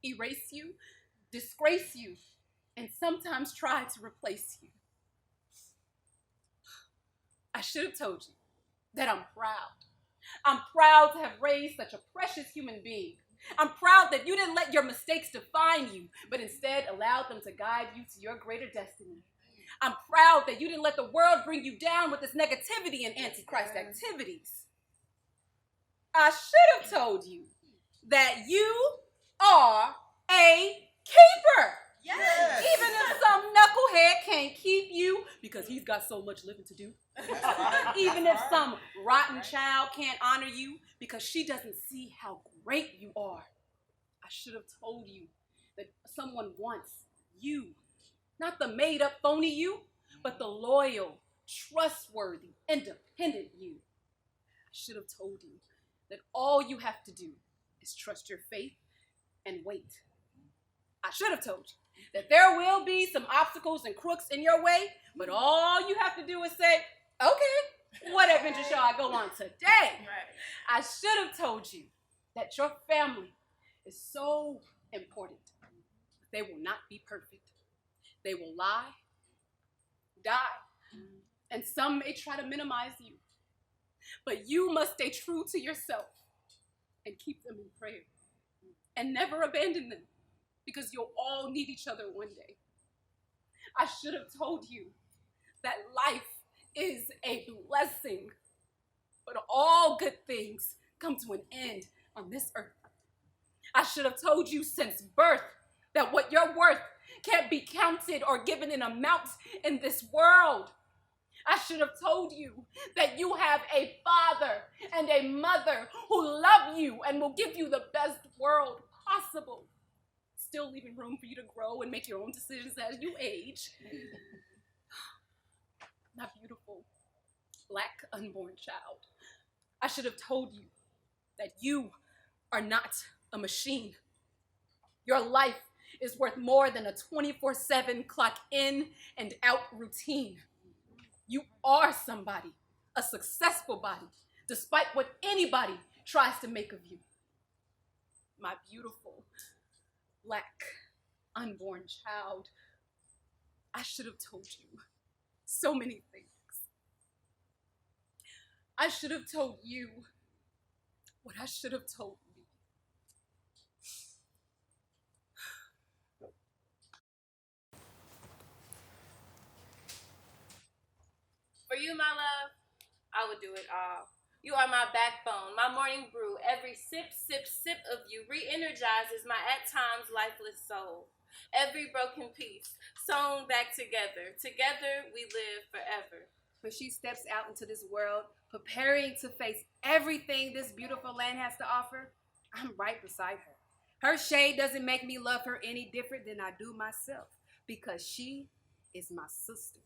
erase you, disgrace you, and sometimes try to replace you. I should have told you that I'm proud. I'm proud to have raised such a precious human being. I'm proud that you didn't let your mistakes define you, but instead allowed them to guide you to your greater destiny. I'm proud that you didn't let the world bring you down with its negativity and antichrist activities. I should have told you that you are a keeper. Yes. Even if some knucklehead can't keep you because he's got so much living to do. Even if some rotten child can't honor you because she doesn't see how great you are. I should have told you that someone wants you. Not the made-up phony you, but the loyal, trustworthy, independent you. I should have told you that all you have to do is trust your faith and wait. I should have told you that there will be some obstacles and crooks in your way, but all you have to do is say, okay, what adventure shall I go on today? Right. I should have told you that your family is so important. They will not be perfect. They will lie, die, and some may try to minimize you. But you must stay true to yourself and keep them in prayer and never abandon them because you'll all need each other one day. I should have told you that life is a blessing, but all good things come to an end on this earth. I should have told you since birth that what you're worth can't be counted or given in amounts in this world. I should have told you that you have a father and a mother who love you and will give you the best world possible, still leaving room for you to grow and make your own decisions as you age. My beautiful Black unborn child, I should have told you that you are not a machine. Your life is worth more than a 24/7 clock in and out routine. You are somebody, a successful body, despite what anybody tries to make of you. My beautiful Black unborn child, I should have told you so many things. I should have told you what I should have told me. For you, my love, I would do it all. You are my backbone, my morning brew. Every sip, sip, sip of you re-energizes my at times lifeless soul. Every broken piece sewn back together. Together we live forever. When she steps out into this world, preparing to face everything this beautiful land has to offer, I'm right beside her. Her shade doesn't make me love her any different than I do myself, because she is my sister,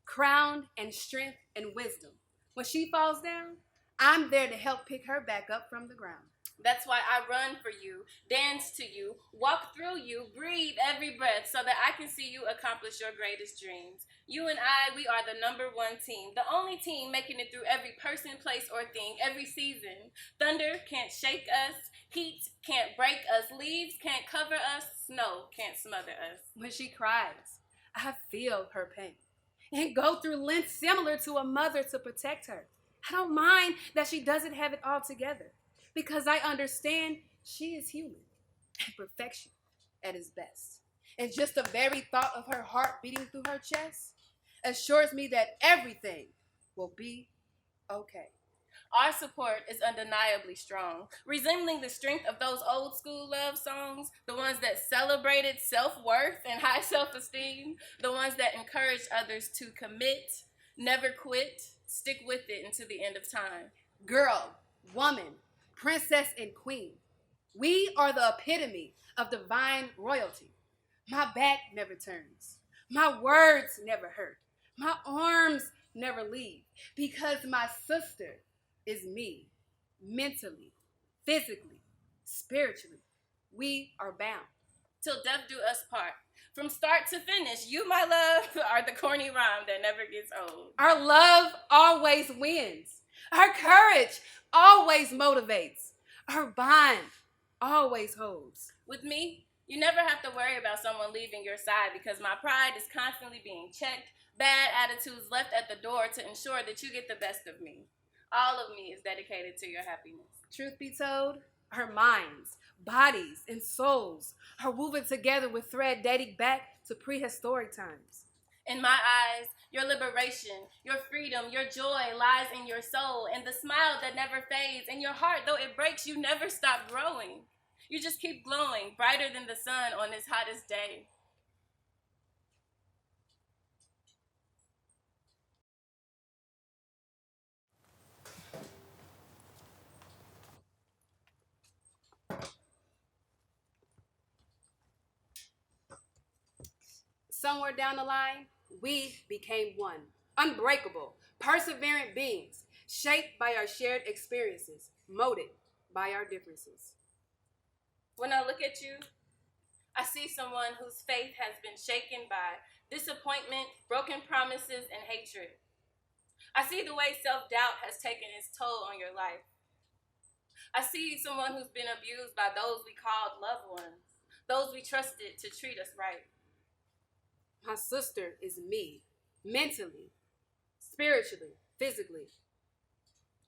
crowned in strength and wisdom. When she falls down, I'm there to help pick her back up from the ground. That's why I run for you, dance to you, walk through you, breathe every breath so that I can see you accomplish your greatest dreams. You and I, we are the #1 team, the only team making it through every person, place, or thing, every season. Thunder can't shake us, heat can't break us, leaves can't cover us, snow can't smother us. When she cries, I feel her pain and go through lengths similar to a mother to protect her. I don't mind that she doesn't have it all together, because I understand she is human and perfection at its best. And just the very thought of her heart beating through her chest assures me that everything will be okay. Our support is undeniably strong, resembling the strength of those old school love songs, the ones that celebrated self-worth and high self-esteem, the ones that encouraged others to commit, never quit, stick with it until the end of time. Girl, woman, princess, and queen, we are the epitome of divine royalty. My back never turns. My words never hurt. My arms never leave, because my sister is me, mentally, physically, spiritually. We are bound. Till death do us part. From start to finish, you, my love, are the corny rhyme that never gets old. Our love always wins. Our courage always motivates. Our bond always holds. With me, you never have to worry about someone leaving your side because my pride is constantly being checked, bad attitudes left at the door to ensure that you get the best of me. All of me is dedicated to your happiness. Truth be told, our minds, bodies, and souls are woven together with thread dating back to prehistoric times. In my eyes, your liberation, your freedom, your joy lies in your soul and the smile that never fades. In your heart, though it breaks, you never stop growing. You just keep glowing, brighter than the sun on its hottest day. Somewhere down the line, we became one, unbreakable, perseverant beings, shaped by our shared experiences, molded by our differences. When I look at you, I see someone whose faith has been shaken by disappointment, broken promises, and hatred. I see the way self-doubt has taken its toll on your life. I see someone who's been abused by those we called loved ones, those we trusted to treat us right. My sister is me, mentally, spiritually, physically.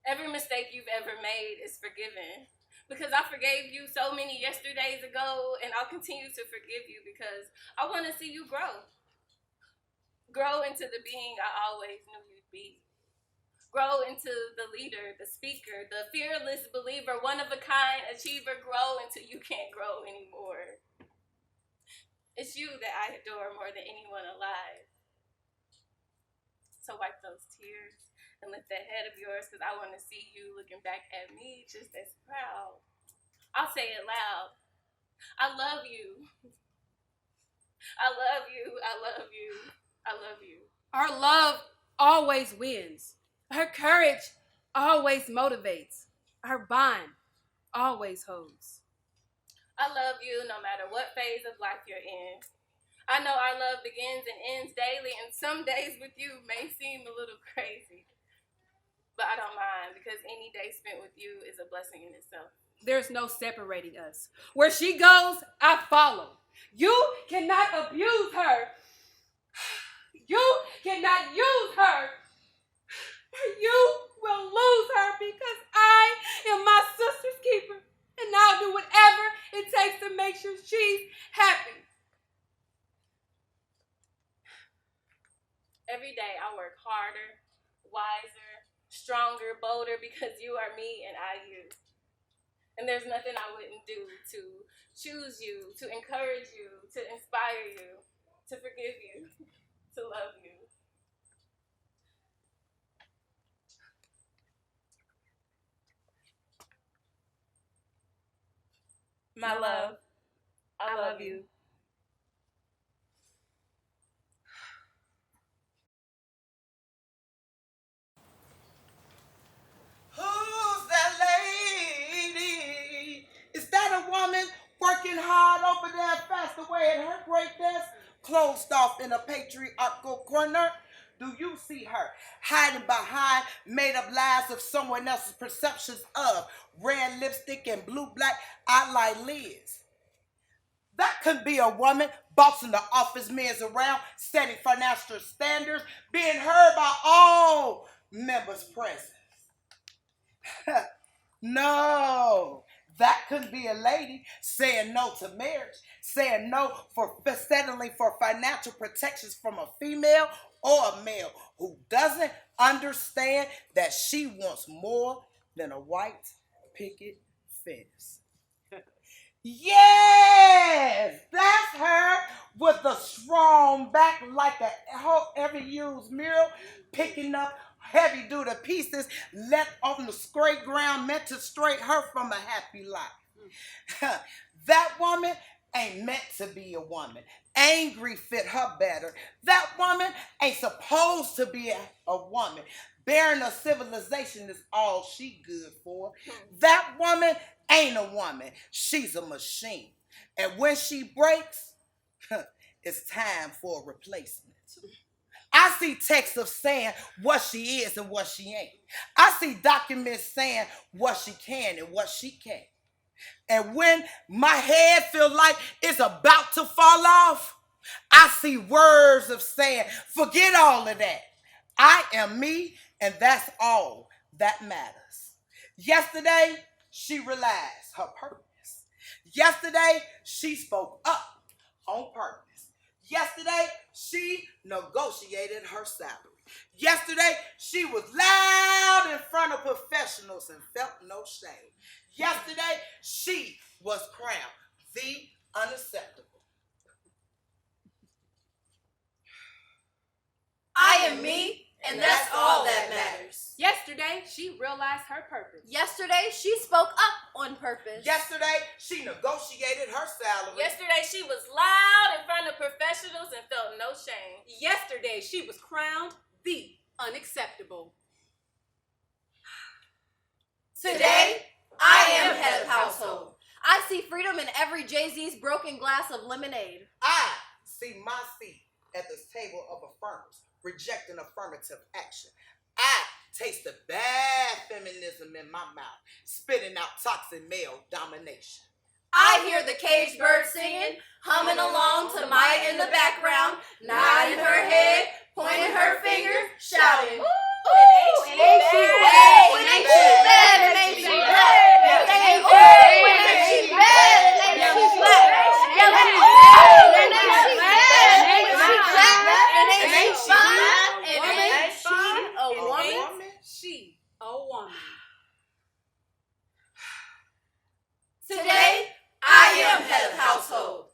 Every mistake you've ever made is forgiven because I forgave you so many yesterdays ago, and I'll continue to forgive you because I want to see you grow. Grow into the being I always knew you'd be. Grow into the leader, the speaker, the fearless believer, one-of-a-kind achiever. Grow until you can't grow anymore. It's you that I adore more than anyone alive. So wipe those tears and lift that head of yours because I want to see you looking back at me just as proud. I'll say it loud. I love you. I love you. I love you. I love you. Our love always wins. Our courage always motivates. Our bond always holds. I love you no matter what phase of life you're in. I know our love begins and ends daily, and some days with you may seem a little crazy. But I don't mind because any day spent with you is a blessing in itself. There's no separating us. Where she goes, I follow. You cannot abuse her. You cannot use her. You will lose her because I am my sister's keeper. And I'll do whatever it takes to make sure she's happy. Every day I work harder, wiser, stronger, bolder because you are me and I you. And there's nothing I wouldn't do to choose you, to encourage you, to inspire you, to forgive you, to love you. My love, I love you. Who's that lady? Is that a woman working hard over there fast away at her great desk, closed off in a patriarchal corner? Do you see her hiding behind made-up lies of someone else's perceptions of red lipstick and blue black eyeliner lids? That could be a woman bossing the office men around, setting financial standards, being heard by all members present. No, that could be a lady saying no to marriage, saying no for settling for financial protections from a female or a male who doesn't understand that she wants more than a white picket fence. Yes, that's her with a strong back like a every used mirror, picking up heavy-duty pieces left on the straight ground meant to straight her from a happy life. That woman ain't meant to be a woman. Angry fit her better. That woman ain't supposed to be a woman. Bearing a civilization is all she good for. That woman ain't a woman. She's a machine. And when she breaks, it's time for a replacement. I see texts of saying what she is and what she ain't. I see documents saying what she can and what she can't. And when my head feels like it's about to fall off, I see words of saying, forget all of that. I am me, and that's all that matters. Yesterday, she realized her purpose. Yesterday, she spoke up on purpose. Yesterday, she negotiated her salary. Yesterday, she was loud in front of professionals and felt no shame. Yesterday, she was crowned the unacceptable. I am me, and that's all that matters. Yesterday, she realized her purpose. Yesterday, she spoke up on purpose. Yesterday, she negotiated her salary. Yesterday, she was loud in front of professionals and felt no shame. Yesterday, she was crowned the unacceptable. Today, I am head of household. I see freedom in every Jay-Z's broken glass of lemonade. I see my seat at this table of affirmers, rejecting affirmative action. I taste the bad feminism in my mouth, spitting out toxic male domination. I hear the caged bird singing, humming along to Maya in the background, nodding her head, pointing her finger, shouting, "Ooh, and ain't she bad? And ain't she bad? And ain't she bad? And ain't she bad? And ain't she black? Yeah, let me bad. And ain't she bad? And ain't she black? And ain't she fine? And ain't she a woman? She a woman. Today, I am head of household.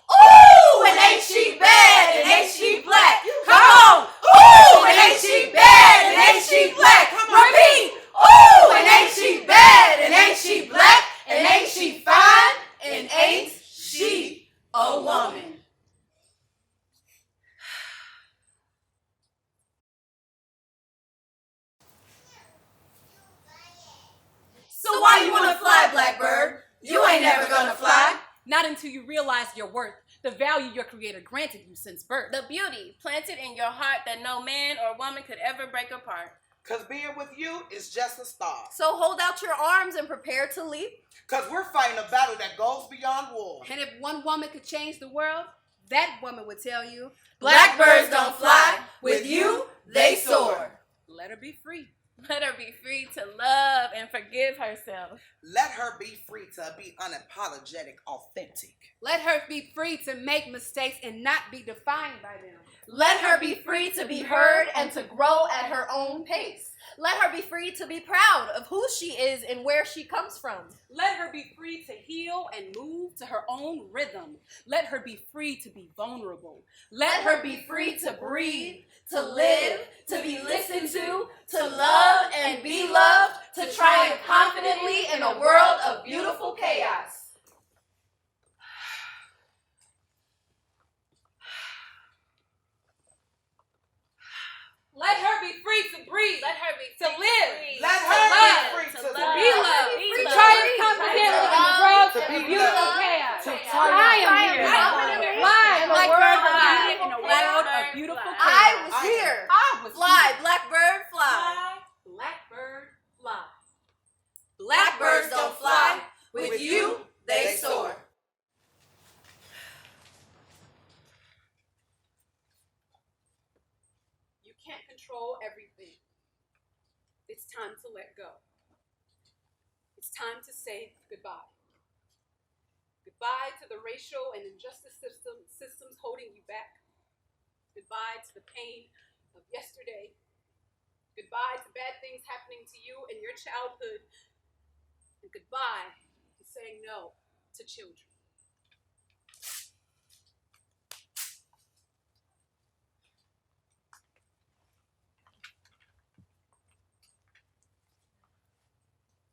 Ooh, and ain't she bad? And ain't she black? Come on. Ooh, and ain't she bad? And ain't she black? Repeat. Ooh, and ain't she bad? And ain't she black? And ain't she fine? And ain't she a woman? So why you wanna fly, Blackbird? You ain't never gonna fly. Not until you realize your worth, the value your creator granted you since birth. The beauty planted in your heart that no man or woman could ever break apart. Cause being with you is just a start. So hold out your arms and prepare to leap. Cause we're fighting a battle that goes beyond war. And if one woman could change the world, that woman would tell you, Blackbirds don't fly. With you, they soar. Let her be free. Let her be free to love and forgive herself. Let her be free to be unapologetic, authentic. Let her be free to make mistakes and not be defined by them. Let her be free to be heard and to grow at her own pace. Let her be free to be proud of who she is and where she comes from. Let her be free to heal and move to her own rhythm. Let her be free to be vulnerable. Let her be free to breathe, to live, to be listened to love and be loved, to triumph confidently in a world of beautiful chaos. Let her be free to breathe. Let her be To free live. breathe, Let to her be love, free to to love, be loved. be To loved. triumph confidently in the world To of be beautiful loved. chaos. To I am here. confidently Fly, in a Blackbird, world of fly beautiful in a chaos. world of beautiful chaos. I was here. I was Fly, here. Blackbird, fly. Fly, Blackbird, fly. Blackbirds don't fly. With you, they soar. You can't control everything. It's time to let go. It's time to say goodbye. Goodbye to the racial and injustice systems holding you back. Goodbye to the pain of yesterday. Goodbye to bad things happening to you in your childhood. And goodbye to saying no to children.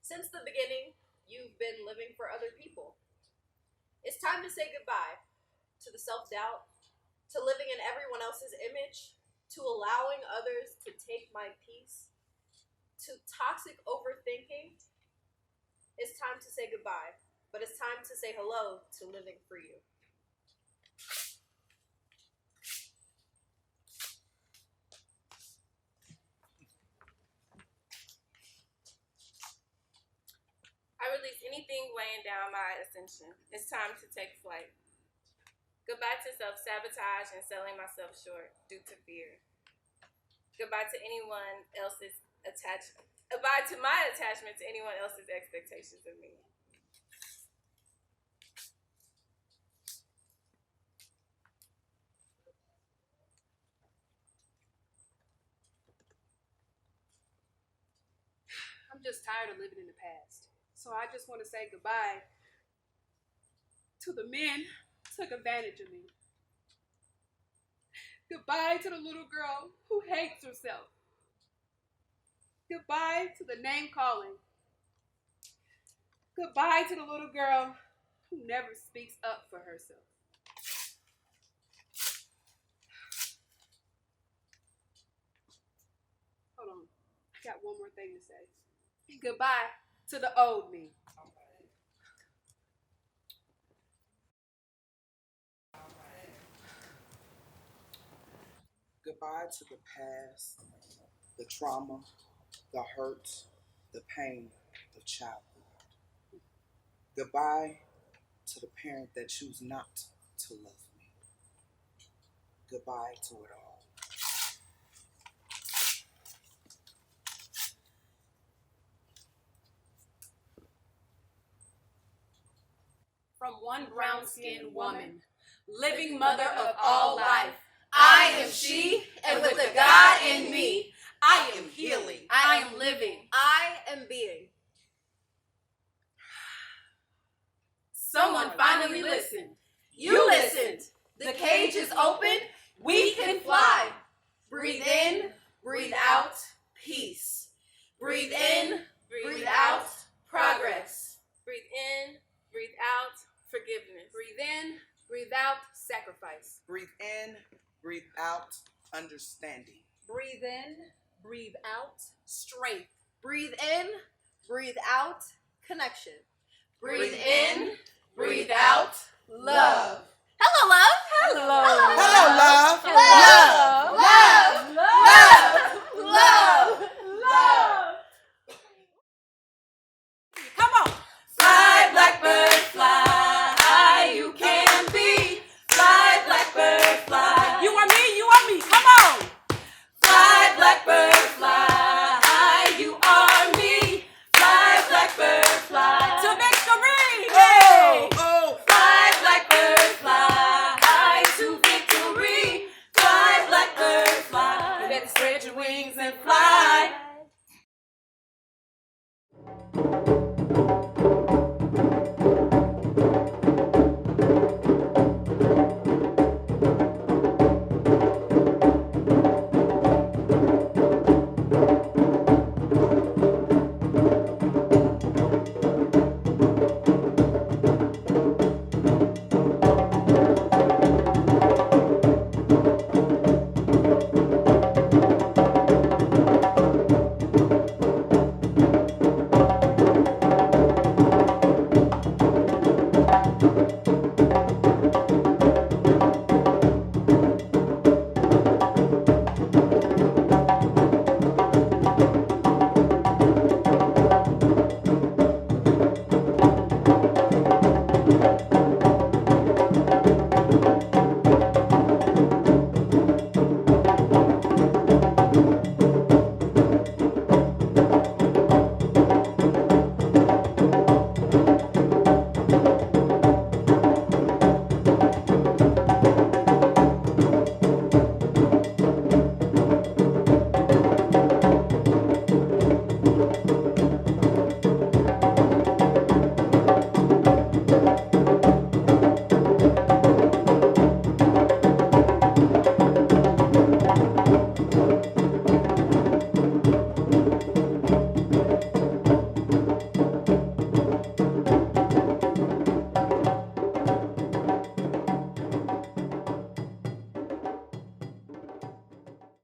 Since the beginning, you've been living for other people. It's time to say goodbye to the self-doubt, to living in everyone else's image, to allowing others to take my peace, to toxic overthinking, it's time to say goodbye, but it's time to say hello to living for you. I release anything weighing down my ascension. It's time to take flight. Goodbye to self-sabotage and selling myself short due to fear. Goodbye to anyone else's attachment. Goodbye to my attachment to anyone else's expectations of me. I'm just tired of living in the past. So I just want to say goodbye to the men who took advantage of me. Goodbye to the little girl who hates herself. Goodbye to the name calling. Goodbye to the little girl who never speaks up for herself. Hold on, I got one more thing to say. Goodbye to the old me. Goodbye to the past, the trauma, the hurt, the pain of childhood. Goodbye to the parent that choose not to love me. Goodbye to it all. From one brown-skinned woman, living mother of all life, I am she, and with the God in me, I am healing. I am living. I am being. Someone finally listened. You listened. The cage is open. We can fly. Breathe in, breathe out, peace. Breathe in, breathe out, progress. Breathe in, breathe out, forgiveness. Breathe in, breathe out, sacrifice. Breathe in, breathe out, understanding. Breathe in, breathe out, Strength. breathe in, breathe out, connection. Breathe in, breathe out, Love. Hello, love. Hello. Hello, love. Love. Love. Love. Love.